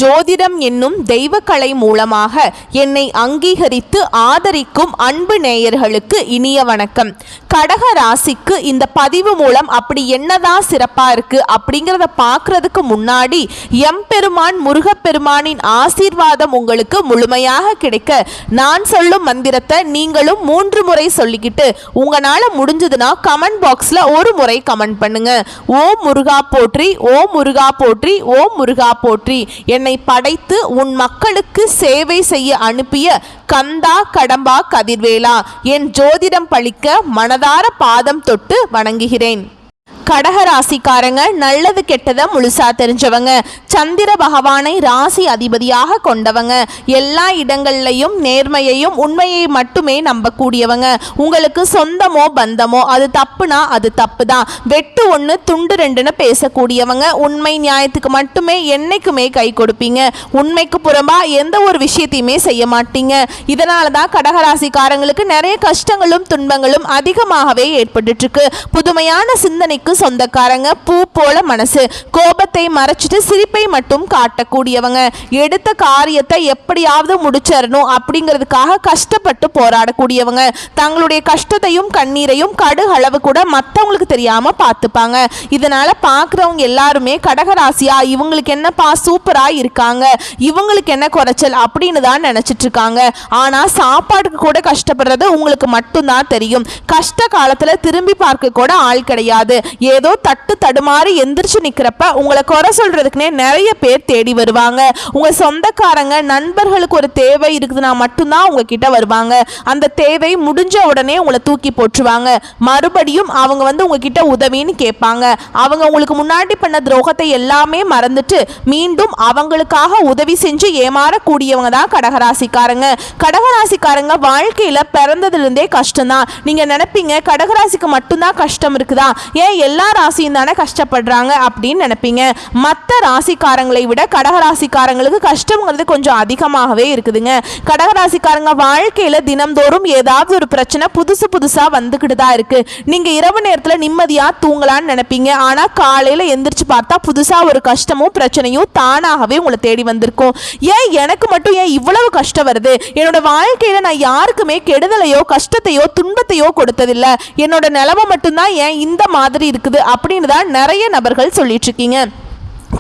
ஜோதிடம் என்னும் தெய்வக்கலை மூலமாக என்னை அங்கீகரித்து ஆதரிக்கும் அன்பு நேயர்களுக்கு இனிய வணக்கம். கடக ராசிக்கு இந்த பதிவு மூலம் அப்படி என்னதான் சிறப்பா இருக்கு அப்படிங்கிறத பார்க்கறதுக்கு முன்னாடி எம்பெருமான் முருகப்பெருமானின் ஆசீர்வாதம் உங்களுக்கு முழுமையாக கிடைக்க நான் சொல்லும் மந்திரத்தை நீங்களும் 3 முறை சொல்லிக்கிட்டு உங்களால முடிஞ்சதுன்னா கமெண்ட் பாக்ஸ்ல ஒரு முறை கமெண்ட் பண்ணுங்க. ஓம் முருகா போற்றி, ஓம் முருகா போற்றி, ஓம் முருகா போற்றி. என்னை படைத்து உன் மக்களுக்கு சேவை செய்ய அனுப்பிய கந்தா கடம்பா கதிர்வேலா, என் ஜோதிடம் பழிக்க மனதார பாதம் தொட்டு வணங்குகிறேன். கடகராசிக்காரங்க நல்லது கெட்டதை முழுசா தெரிஞ்சவங்க, சந்திர பகவானை ராசி அதிபதியாக கொண்டவங்க, எல்லா இடங்கள்லையும் நேர்மையையும் உண்மையை மட்டுமே நம்பக்கூடியவங்க. உங்களுக்கு சொந்தமோ பந்தமோ அது தப்புனா அது தப்பு தான், வெட்டு 1 துண்டு 2ன்னு பேசக்கூடியவங்க. உண்மை நியாயத்துக்கு மட்டுமே என்னைக்குமே கை கொடுப்பீங்க. உண்மைக்கு புறம்பா எந்த ஒரு விஷயத்தையுமே செய்ய மாட்டீங்க. இதனால தான் கடகராசிக்காரங்களுக்கு நிறைய கஷ்டங்களும் துன்பங்களும் அதிகமாகவே ஏற்பட்டு இருக்கு. புதுமையான சிந்தனைக்கு சொந்தக்காரங்க, பூ போல மனசு, கோபத்தை மறைச்சிட்டு சிரிப்பை மட்டும் காட்டக்கூடியவங்க, எடுத்த காரியத்தை எப்படியாவது முடிச்சிடணும் அப்படிங்கிறதுக்காக கஷ்டப்பட்டு போராடக்கூடியவங்க, தங்களுடைய கஷ்டத்தையும் கண்ணீரையும் கடுகளவு கூட மற்றவங்களுக்கு தெரியாம பார்த்துப்பாங்க. இதனால பார்க்குறவங்க எல்லாருமே கடகராசியா இவங்களுக்கு என்னப்பா சூப்பரா இருக்காங்க, இவங்களுக்கு என்ன குறைச்சல் அப்படின்னு தான் நினைச்சிட்டு இருக்காங்க. ஆனா சாப்பாட்டுக்கு கூட கஷ்டப்படுறது உங்களுக்கு மட்டும்தான் தெரியும். கஷ்ட காலத்துல திரும்பி பார்க்க கூட ஆள் கிடையாது. ஏதோ தட்டு தடுமாறி எந்திரிச்சு நிக்கிறப்ப உங்களை குறை சொல்றதுக்குனே நிறைய பேர் தேடி வருவாங்க. உங்க சொந்தக்காரங்க நண்பர்களுக்கு ஒரு தேவை இருக்குதுன்னா மட்டும்தான் உங்ககிட்ட வருவாங்க. அந்த தேவை முடிஞ்ச உடனே உங்களை தூக்கி போட்டுருவாங்க. மறுபடியும் அவங்க உங்ககிட்ட உதவின்னு கேட்பாங்க. அவங்க உங்களுக்கு முன்னாடி பண்ண துரோகத்தை எல்லாமே மறந்துட்டு மீண்டும் அவங்களுக்காக உதவி செஞ்சு ஏமாறக்கூடியவங்க தான் கடகராசிக்காரங்க. கடகராசிக்காரங்க வாழ்க்கையில பிறந்ததுலேருந்தே கஷ்டம்தான். நீங்க நினைப்பீங்க கடகராசிக்கு மட்டும்தான் கஷ்டம் இருக்குதா, ஏன் எல்லா ராசியும் தானே கஷ்டப்படுறாங்க அப்படின்னு நினைப்பீங்க. மற்ற ராசிக்காரங்களை விட கடகராசிக்காரங்களுக்கு கஷ்டம்ங்கிறது கொஞ்சம் அதிகமாகவே இருக்குதுங்க. கடகராசிக்காரங்க வாழ்க்கையில தினம்தோறும் ஏதாவது ஒரு பிரச்சனை புதுசா வந்துக்கிட்டு தான் இருக்கு. நீங்க இரவு நேரத்துல நிம்மதியா தூங்கலான்னு நினைப்பீங்க. ஆனா காலையில எந்திரிச்சு பார்த்தா புதுசா ஒரு கஷ்டமும் பிரச்சனையும் தானாகவே உங்களை தேடி வந்திருக்கும். ஏன் எனக்கு மட்டும் ஏன் இவ்வளவு கஷ்டம் வருது, என்னோட வாழ்க்கையில நான் யாருக்குமே கெடுதலையோ கஷ்டத்தையோ துன்பத்தையோ கொடுத்ததில்லை, என்னோட நிலைமை மட்டும்தான் ஏன் இந்த மாதிரி இருக்குது அப்படின்னு தான் நிறைய நபர்கள் சொல்லிட்டு இருக்கீங்க.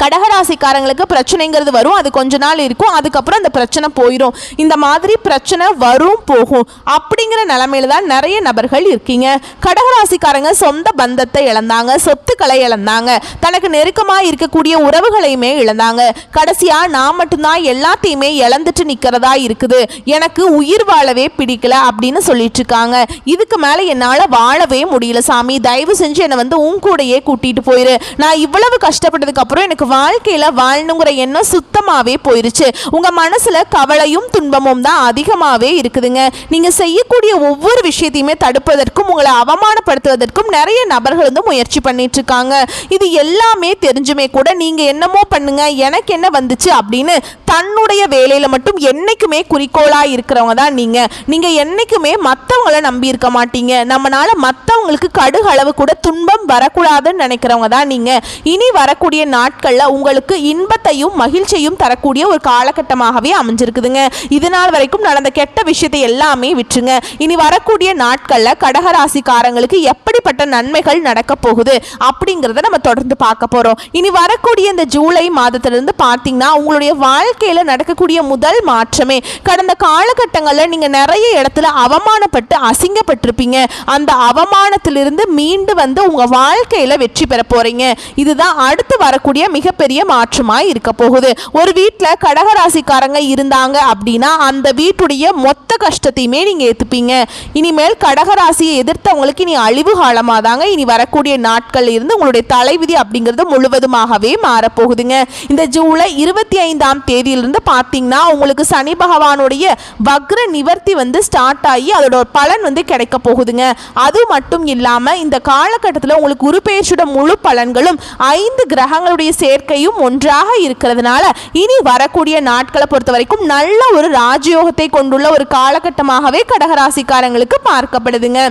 கடகராசிக்காரங்களுக்கு பிரச்சனைங்கிறது வரும், அது கொஞ்ச நாள் இருக்கும், அதுக்கப்புறம் அந்த பிரச்சனை போயிடும். இந்த மாதிரி பிரச்சனை வரும் போகும் அப்படிங்கிற நிலைமையில தான் நிறைய நபர்கள் இருக்கீங்க. கடகராசிக்காரங்க சொந்த பந்தத்தை இழந்தாங்க, சொத்துக்களை இழந்தாங்க, தனக்கு நெருக்கமாக இருக்கக்கூடிய உறவுகளையுமே இழந்தாங்க. கடைசியா நான் மட்டும்தான் எல்லாத்தையுமே இழந்துட்டு நிற்கிறதா இருக்குது, எனக்கு உயிர் வாழவே பிடிக்கல அப்படின்னு சொல்லிட்டு இருக்காங்க. இதுக்கு மேலே என்னால் வாழவே முடியல சாமி, தயவு செஞ்சு என்னை உன் கூடையே கூட்டிட்டு போயிரு, நான் இவ்வளவு கஷ்டப்பட்டதுக்கு அப்புறம் எனக்கு வாழ்க்கையில வாழணுங்கிற எண்ணம் சுத்தமாவே போயிருச்சு. உங்க மனசுல கவலையும் துன்பமும் தான் அதிகமாவே இருக்குதுங்க. நீங்க செய்யக்கூடிய ஒவ்வொரு விஷயத்தையுமே தடுப்பதற்கும் உங்களை அவமானப்படுத்துவதற்கும் நிறைய நபர்கள் முயற்சி பண்ணிட்டு இருக்காங்க. இது எல்லாமே தெரிஞ்சுமே கூட நீங்க என்னமோ பண்ணுங்க எனக்கு என்ன வந்துச்சு அப்படின்னு தன்னுடைய வேலையில மட்டும் என்னைக்குமே குறிக்கோளா இருக்கிறவங்க தான் நீங்க என்னைக்குமே மற்றவங்களை நம்பி இருக்க மாட்டீங்க. நம்மளால மற்றவங்களுக்கு கடுகளவு கூட துன்பம் வரக்கூடாதுன்னு நினைக்கிறவங்க தான் நீங்க. இனி வரக்கூடிய நாட்கள் உங்களுக்கு இன்பத்தையும் மகிழ்ச்சியையும் தரக்கூடிய ஒரு காலகட்டமாகவே அமைஞ்சிருக்குதுங்க. இதனால் வரைக்கும் நடந்த கெட்ட விஷயத்தை எல்லாமே விட்டுருங்க. இனி வரக்கூடிய நாட்கள்ல கடகராசிக்காரங்களுக்கு எப்படிப்பட்ட நன்மைகள் நடக்க போகுது அப்படிங்கிறத நம்ம தொடர்ந்து பார்க்க போறோம். இனி வரக்கூடிய இந்த ஜூலை மாதத்திலிருந்து பார்த்தீங்கன்னா உங்களுடைய வாழ்க்கையில நடக்கக்கூடிய முதல் மாற்றமே, கடந்த காலகட்டங்களில் நீங்க நிறைய இடத்துல அவமானப்பட்டு அசிங்கப்பட்டிருப்பீங்க. அந்த அவமானத்திலிருந்து மீண்டு உங்க வாழ்க்கையில வெற்றி பெற போறீங்க. இதுதான் அடுத்து வரக்கூடிய மிகப்பெரிய மாற்றமாய் இருக்க போகுது. ஒரு வீட்டில் கடகராசிக்காரங்க இருந்தாங்க அப்படின்னா அந்த வீட்டுடைய மொத்த கஷ்டத்தையுமே நீங்க ஏத்துப்பீங்க. இனிமேல் கடகராசியை எதிர்த்தவங்களுக்கு இனி அழிவு காலமாக தாங்க இனி வரக்கூடிய நாட்கள் இருந்து உங்களுடைய தலைவிதி அப்படிங்கிறது முழுவதுமாகவே மாறப்போகுதுங்க. இந்த ஜூலை 25ஆம் தேதியிலிருந்து பார்த்தீங்கன்னா உங்களுக்கு சனி பகவானுடைய வக்ர நிவர்த்தி ஸ்டார்ட் ஆகி அதோட பலன் கிடைக்க போகுதுங்க. அது மட்டும் இல்லாம இந்த காலகட்டத்தில் உங்களுக்கு குரு பெயர்ச்சியோட முழு பலன்களும் 5 கிரகங்களுடைய சேர்க்கையும் ஒன்றாக இருக்கிறதுனால இனி வரக்கூடிய நாட்களை பொறுத்த வரைக்கும் நல்ல ஒரு ராஜயோகத்தை கொண்டுள்ள ஒரு காலகட்டமாகவே கடகராசிக்காரங்களுக்கு பார்க்கப்படுதுங்க.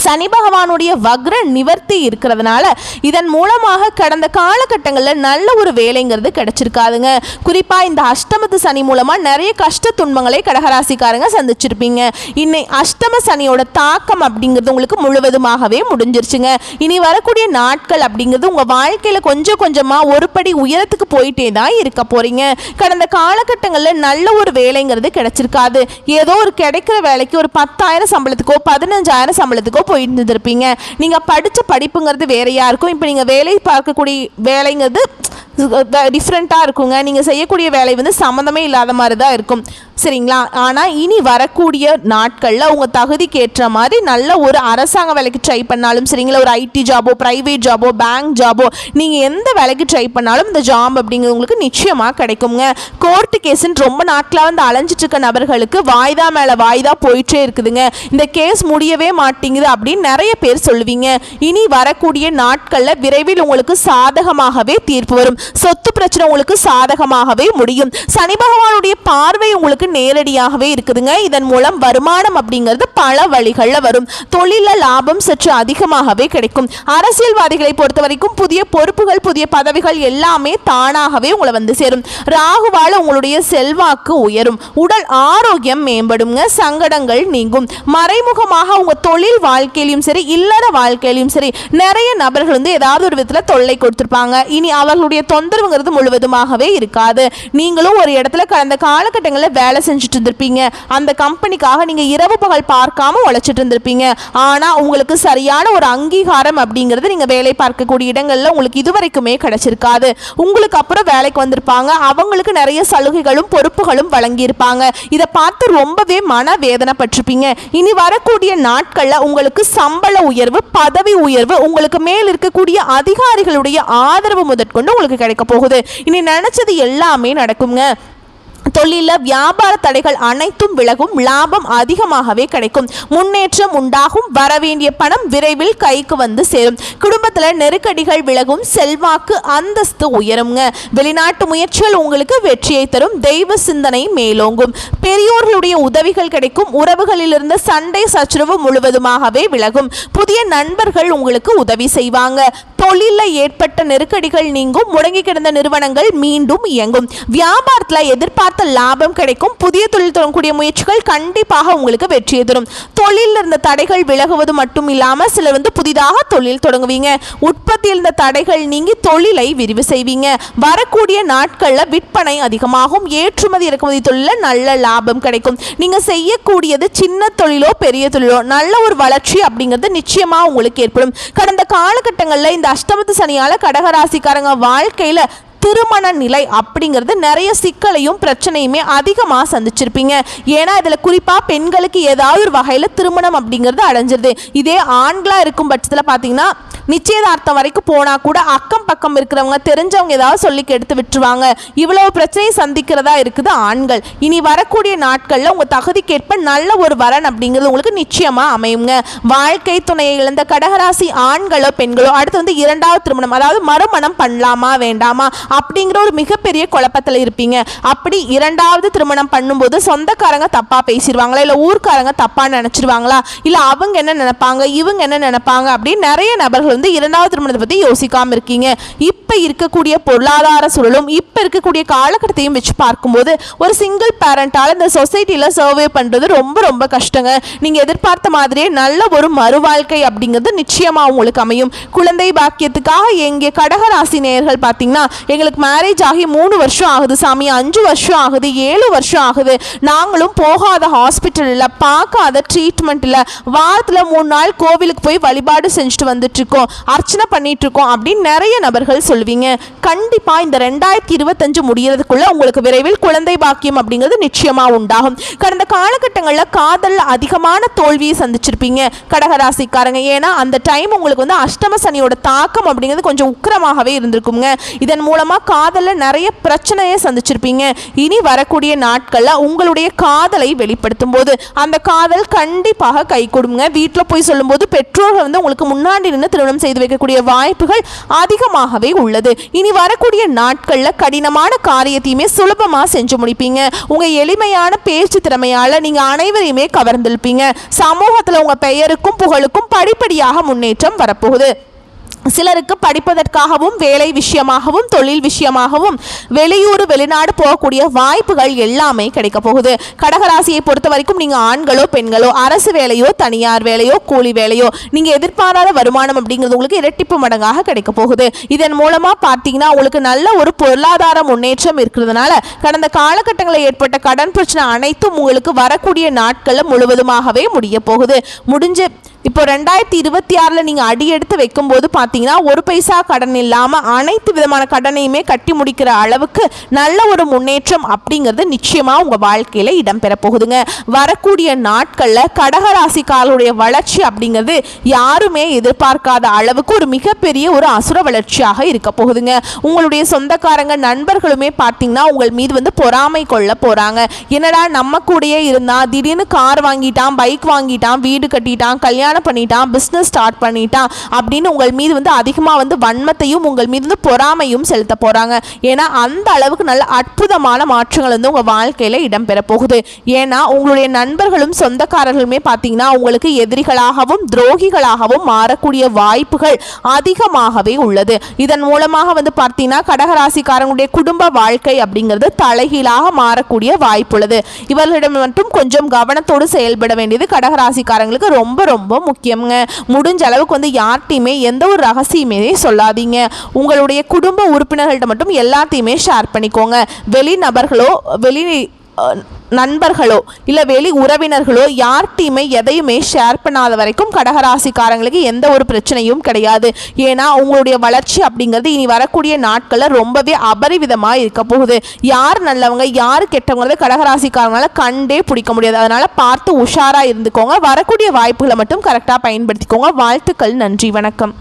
சனி பகவானுடைய வக்ர நிவர்த்தி இருக்கிறதுனால இதன் மூலமாக கடந்த காலகட்டங்களில் நல்ல ஒரு வேலைங்கிறது கிடைச்சிருக்காதுங்க. குறிப்பாக இந்த அஷ்டமத்து சனி மூலமாக நிறைய கஷ்ட துன்பங்களை கடகராசிக்காரங்க சந்திச்சிருப்பீங்க. இன்னைக்கு அஷ்டம சனியோட தாக்கம் அப்படிங்கிறது உங்களுக்கு முழுவதுமாகவே முடிஞ்சிருச்சுங்க. இனி வரக்கூடிய நாட்கள் அப்படிங்கிறது உங்கள் வாழ்க்கையில் கொஞ்சம் கொஞ்சமாக ஒரு படி உயரத்துக்கு போயிட்டே தான் இருக்க போறீங்க. கடந்த காலகட்டங்களில் நல்ல ஒரு வேலைங்கிறது கிடைச்சிருக்காது. ஏதோ ஒரு கிடைக்கிற வேலைக்கு ஒரு 10,000 சம்பளத்துக்கோ 15,000 சம்பளத்துக்கோ போயிட்டு இருந்திருப்பீங்க. நீங்கள் படித்த படிப்புங்கிறது வேறையா இருக்கும். இப்போ நீங்கள் வேலை பார்க்கக்கூடிய வேலைங்கிறது டிஃப்ரெண்ட்டாக இருக்குங்க. நீங்கள் செய்யக்கூடிய வேலை வந்து சம்மந்தமே இல்லாத மாதிரி தான் இருக்கும், சரிங்களா? ஆனால் இனி வரக்கூடிய நாட்களில் உங்கள் தகுதிக்கு ஏற்ற மாதிரி நல்ல ஒரு அரசாங்க வேலைக்கு ட்ரை பண்ணாலும் சரிங்களா, ஒரு ஐடி ஜாபோ, ப்ரைவேட் ஜாபோ, பேங்க் ஜாபோ, நீங்கள் எந்த வேலைக்கு ட்ரை பண்ணாலும் இந்த ஜாப் அப்படிங்கிறது உங்களுக்கு நிச்சயமாக கிடைக்குங்க. கோர்ட்டு கேஸுன்னு ரொம்ப நாட்களாக வந்து அலைஞ்சிட்டு இருக்க நபர்களுக்கு வாய்தா மேலே வாய்தா போயிட்டே இருக்குதுங்க. இந்த கேஸ் முடியவே மாட்டேங்குது அப்படின்னு நிறைய பேர் சொல்லுவீங்க. இனி வரக்கூடிய நாட்களில் விரைவில் உங்களுக்கு சாதகமாகவே தீர்ப்பு வரும். சொத்து பிரச்சனை உங்களுக்கு சாதகமாகவே முடியும். சனி பகவானுடைய பார்வை உங்களுக்கு நேரடியாகவே இருக்குதுங்க. இதன் மூலம் வருமானம் அப்படிங்கிறது பல வழிகளில் வரும். தொழில லாபம் சற்று அதிகமாகவே கிடைக்கும். அரசியல்வாதிகளை பொறுத்த வரைக்கும் புதிய பொறுப்புகள், புதிய பதவிகள் எல்லாமே தானாகவே உங்களை வந்து சேரும். ராகுவால உங்களுடைய செல்வாக்கு உயரும். உடல் ஆரோக்கியம் மேம்படுங்க. சங்கடங்கள் நீங்கும். மறைமுகமாக உங்க தொழில் வாழ்க்கையிலும் சரி, இல்லற வாழ்க்கையிலும் சரி, நிறைய நபர்கள் வந்து ஏதாவது ஒரு விதத்தில் தொல்லை கொடுத்திருப்பாங்க. இனி அவர்களுடைய தொந்தரவுங்கிறது முழுவதுமாகவே இருக்காது. நீங்களும் ஒரு இடத்துல கடந்த காலகட்டங்களில் வேலை செஞ்சுட்டு இருந்திருப்பீங்க. அந்த கம்பெனிக்காக நீங்க இரவு பகல் பார்க்காம உழைச்சிட்டு இருந்திருப்பீங்க. ஆனா உங்களுக்கு சரியான ஒரு அங்கீகாரம் அப்படிங்கிறது நீங்க வேலை பார்க்கக்கூடிய இடங்கள்ல உங்களுக்கு இதுவரைக்குமே கிடைச்சிருக்காது. உங்களுக்கு அப்புறம் வேலைக்கு வந்திருப்பாங்க. அவங்களுக்கு நிறைய சலுகைகளும் பொறுப்புகளும் வழங்கியிருப்பாங்க. இதை பார்த்து ரொம்பவே மன வேதனைப்பட்டிருப்பீங்க. இனி வரக்கூடிய நாட்கள்ல உங்களுக்கு சம்பள உயர்வு, பதவி உயர்வு, உங்களுக்கு மேல் இருக்கக்கூடிய அதிகாரிகளுடைய ஆதரவு முதற்கொண்டு உங்களுக்கு கிடைக்க போகுது. இனி நினைச்சது எல்லாமே நடக்குங்க. தொழில வியாபார தடைகள் அனைத்தும் விலகும். லாபம் அதிகமாகவே கிடைக்கும். முன்னேற்றம் உண்டாகும். வரவேண்டிய பணம் விரைவில் கைக்கு வந்து சேரும். குடும்பத்தில் நெருக்கடிகள் விலகும். செல்வாக்கு அந்தஸ்து உயருங்க. வெளிநாட்டு முயற்சிகள் உங்களுக்கு வெற்றியை தரும். தெய்வ சிந்தனை மேலோங்கும். பெரியோர்களுடைய உதவிகள் கிடைக்கும். உறவுகளில் இருந்த சண்டை சச்சரவு முழுவதுமாகவே விலகும். புதிய நண்பர்கள் உங்களுக்கு உதவி செய்வாங்க. தொழிலில் ஏற்பட்ட நெருக்கடிகள் நீங்கும். முடங்கி கிடந்த நிறுவனங்கள் மீண்டும் இயங்கும். வியாபாரத்தில் எதிர்பார்த்த லாபம் கிடைக்கும். புதிய தொழில் தொடங்கக்கூடிய முயற்சிகள் கண்டிப்பாக உங்களுக்கு வெற்றியை தரும். தொழிலில் இருந்த தடைகள் விலகுவது மட்டும் இல்லாமல் சிலர் வந்து புதிதாக தொழில் தொடங்குவீங்க. உற்பத்தியில் இருந்த தடைகள் நீங்கி தொழிலை விரிவு செய்வீங்க. வரக்கூடிய நாட்களில் விற்பனை அதிகமாகும். ஏற்றுமதி இறக்குமதி தொழிலில் நல்ல லாபம் கிடைக்கும். நீங்க செய்யக்கூடியது சின்ன தொழிலோ பெரிய தொழிலோ நல்ல ஒரு வளர்ச்சி அப்படிங்கிறது நிச்சயமா உங்களுக்கு ஏற்படும். கடந்த காலகட்டங்களில் இந்த அஷ்டமத்து சனியால கடகராசிக்காரங்க வாழ்க்கையில திருமண நிலை அப்படிங்கிறது நிறைய சிக்கலையும் பிரச்சனையுமே அதிகமாக சந்திச்சிருப்பீங்க. ஏன்னா இதில் குறிப்பாக பெண்களுக்கு ஏதாவது ஒரு வகையில் திருமணம் அப்படிங்கிறது அடைஞ்சிருது. இதே ஆண்களாக இருக்கும் பட்சத்தில் பார்த்தீங்கன்னா நிச்சயதார்த்தம் வரைக்கும் போனால் கூட அக்கம் பக்கம் இருக்கிறவங்க தெரிஞ்சவங்க ஏதாவது சொல்லி கெடுத்து விட்டுருவாங்க. இவ்வளவு பிரச்சனையை சந்திக்கிறதா இருக்குது ஆண்கள். இனி வரக்கூடிய நாட்களில் உங்கள் தகுதிக்கேற்ப நல்ல ஒரு வரன் அப்படிங்கிறது உங்களுக்கு நிச்சயமாக அமையுங்க. வாழ்க்கை துணையை இழந்த கடகராசி ஆண்களோ பெண்களோ அடுத்து வந்து இரண்டாவது திருமணம், அதாவது மறுமணம் பண்ணலாமா வேண்டாமா அப்படிங்கிற ஒரு மிகப்பெரிய குழப்பத்தில் இருப்பீங்க. அப்படி இரண்டாவது திருமணம் பண்ணும்போது சொந்தக்காரங்க தப்பாக பேசிடுவாங்களா, இல்லை ஊர்க்காரங்க தப்பாக நினச்சிருவாங்களா, இல்லை அவங்க என்ன நினைப்பாங்க, இவங்க என்ன நினைப்பாங்க அப்படின்னு நிறைய நபர்கள் வந்து இரண்டாவது திருமணத்தை பற்றி யோசிக்காமல் இருக்கீங்க. இப்போ இருக்கக்கூடிய பொருளாதார சூழலும் இப்போ இருக்கக்கூடிய காலகட்டத்தையும் வச்சு பார்க்கும்போது ஒரு சிங்கிள் பேரண்டால் இந்த சொசைட்டியில் சர்வே பண்ணுறது ரொம்ப ரொம்ப கஷ்டங்க. நீங்கள் எதிர்பார்த்த மாதிரியே நல்ல ஒரு மறுவாழ்க்கை அப்படிங்கிறது நிச்சயமாக உங்களுக்கு அமையும். குழந்தை பாக்கியத்துக்காக எங்கே கடகராசி நேயர்கள் பார்த்தீங்கன்னா எங்களுக்கு மேரேஜ் ஆகி 3 வருஷம் ஆகுது சாமி, 5 வருஷம் ஆகுது, 7 வருஷம் ஆகுது, நாங்களும் போகாத ஹாஸ்பிட்டல் இல்லை, பார்க்காத ட்ரீட்மெண்ட் இல்லை, வாரத்தில் 3 நாள் கோவிலுக்கு போய் வழிபாடு செஞ்சுட்டு வந்துட்டு இருக்கோம், அர்ச்சனை பண்ணிட்டு இருக்கோம் அப்படின்னு நிறைய நபர்கள் சொல்லுவீங்க. கண்டிப்பாக இந்த 2025 முடியறதுக்குள்ள உங்களுக்கு விரைவில் குழந்தை பாக்கியம் அப்படிங்கிறது நிச்சயமாக உண்டாகும். கடந்த காலகட்டங்களில் காதல் அதிகமான தோல்வியை சந்திச்சிருப்பீங்க கடகராசிக்காரங்க. ஏன்னா அந்த டைம் உங்களுக்கு வந்து அஷ்டம சனியோட தாக்கம் அப்படிங்கிறது கொஞ்சம் உக்கிரமாகவே இருந்திருக்குங்க. இதன் மூலமாக மூலமாக காதலில் நிறைய பிரச்சனையை சந்திச்சிருப்பீங்க. இனி வரக்கூடிய நாட்களில் உங்களுடைய காதலை வெளிப்படுத்தும் போது அந்த காதல் கண்டிப்பாக கை கொடுங்க. வீட்டில் போய் சொல்லும்போது பெற்றோர்கள் வந்து உங்களுக்கு முன்னாடி நின்று திருமணம் செய்து வைக்கக்கூடிய வாய்ப்புகள் அதிகமாகவே உள்ளது. இனி வரக்கூடிய நாட்களில் கடினமான காரியத்தையுமே சுலபமாக செஞ்சு முடிப்பீங்க. உங்கள் எளிமையான பேச்சு திறமையால் நீங்கள் அனைவரையுமே கவர்ந்திருப்பீங்க. சமூகத்தில் உங்கள் பெயருக்கும் புகழுக்கும் படிப்படியாக முன்னேற்றம் வரப்போகுது. சிலருக்கு படிப்பதற்காகவும் வேலை விஷயமாகவும் தொழில் விஷயமாகவும் வெளியூர் வெளிநாடு போகக்கூடிய வாய்ப்புகள் எல்லாமே கிடைக்க போகுது. கடகராசியை பொறுத்த வரைக்கும் நீங்கள் ஆண்களோ பெண்களோ அரசு வேலையோ தனியார் வேலையோ கூலி வேலையோ நீங்கள் எதிர்பாராத வருமானம் அப்படிங்கிறது உங்களுக்கு இரட்டிப்பு மடங்காக கிடைக்க போகுது. இதன் மூலமாக பார்த்தீங்கன்னா உங்களுக்கு நல்ல ஒரு பொருளாதார முன்னேற்றம் இருக்கிறதுனால கடந்த காலகட்டங்களில் ஏற்பட்ட கடன் பிரச்சனை அனைத்தும் உங்களுக்கு வரக்கூடிய நாட்களில் முழுவதுமாகவே முடிய போகுது. இப்போ 2026 நீங்கள் அடி எடுத்து வைக்கும்போது பார்த்தீங்கன்னா ஒரு பைசா கடன் இல்லாமல் அனைத்து விதமான கடனையுமே கட்டி முடிக்கிற அளவுக்கு நல்ல ஒரு முன்னேற்றம் அப்படிங்கிறது நிச்சயமாக உங்கள் வாழ்க்கையில் இடம்பெற போகுதுங்க. வரக்கூடிய நாட்களில் கடகராசிக்காரருடைய வளர்ச்சி அப்படிங்கிறது யாருமே எதிர்பார்க்காத அளவுக்கு ஒரு மிகப்பெரிய ஒரு அசுர வளர்ச்சியாக இருக்க போகுதுங்க. உங்களுடைய சொந்தக்காரங்க நண்பர்களுமே பார்த்தீங்கன்னா உங்கள் மீது வந்து பொறாமை கொள்ள போகிறாங்க. என்னடா நம்ம கூடயே இருந்தால் திடீர்னு கார் வாங்கிட்டான், பைக் வாங்கிட்டான், வீடு கட்டிட்டான், கல்யாணம் பண்ணிட்டான், பிஸ்னஸ் ஸ்டார்ட் பண்ணிட்டான் அப்படின்னு உங்கள் மீது வந்து அதிகமாக வந்து வன்மத்தையும் உங்கள் மீது வந்து பொறாமையும் செலுத்த போகிறாங்க. ஏன்னா அந்த அளவுக்கு நல்ல அற்புதமான மாற்றங்கள் வந்து உங்கள் வாழ்க்கையில் இடம்பெற போகுது. ஏன்னா உங்களுடைய நண்பர்களும் சொந்தக்காரர்களுமே பார்த்தீங்கன்னா உங்களுக்கு எதிரிகளாகவும் துரோகிகளாகவும் மாறக்கூடிய வாய்ப்புகள் அதிகமாகவே உள்ளது. இதன் மூலமாக வந்து பார்த்தீங்கன்னா கடகராசிக்காரங்களுடைய குடும்ப வாழ்க்கை அப்படிங்கிறது தலைகீழாக மாறக்கூடிய வாய்ப்புள்ளது. இவர்களிடம் மட்டும் கொஞ்சம் கவனத்தோடு செயல்பட வேண்டியது கடகராசிக்காரங்களுக்கு ரொம்ப ரொம்ப முக்கியங்க. முடிஞ்ச அளவுக்கு வந்து யார்ட்டையுமே எந்த ஒரு ரகசியமே சொல்லாதீங்க. உங்களுடைய குடும்ப உறுப்பினர்கள்ட்ட மட்டும் எல்லாத்தையுமே ஷேர் பண்ணிக்கோங்க. வெளி நபர்களோ நண்பர்களோ இல்லை வெளி உறவினர்களோ யார்ட்டையுமே எதையுமே ஷேர் பண்ணாத வரைக்கும் கடகராசிக்காரங்களுக்கு எந்த ஒரு பிரச்சனையும் கிடையாது. ஏன்னா உங்களுடைய வளர்ச்சி அப்படிங்கிறது இனி வரக்கூடிய நாட்களில் ரொம்பவே அபரிவிதமாக இருக்க போகுது. யார் நல்லவங்க யார் கெட்டவங்கிறது கடகராசிக்காரங்களால கண்டே பிடிக்க முடியாது. அதனால் பார்த்து உஷாராக இருந்துக்கோங்க. வரக்கூடிய வாய்ப்புகளை மட்டும் கரெக்டாக பயன்படுத்திக்கோங்க. வாழ்த்துக்கள். நன்றி. வணக்கம்.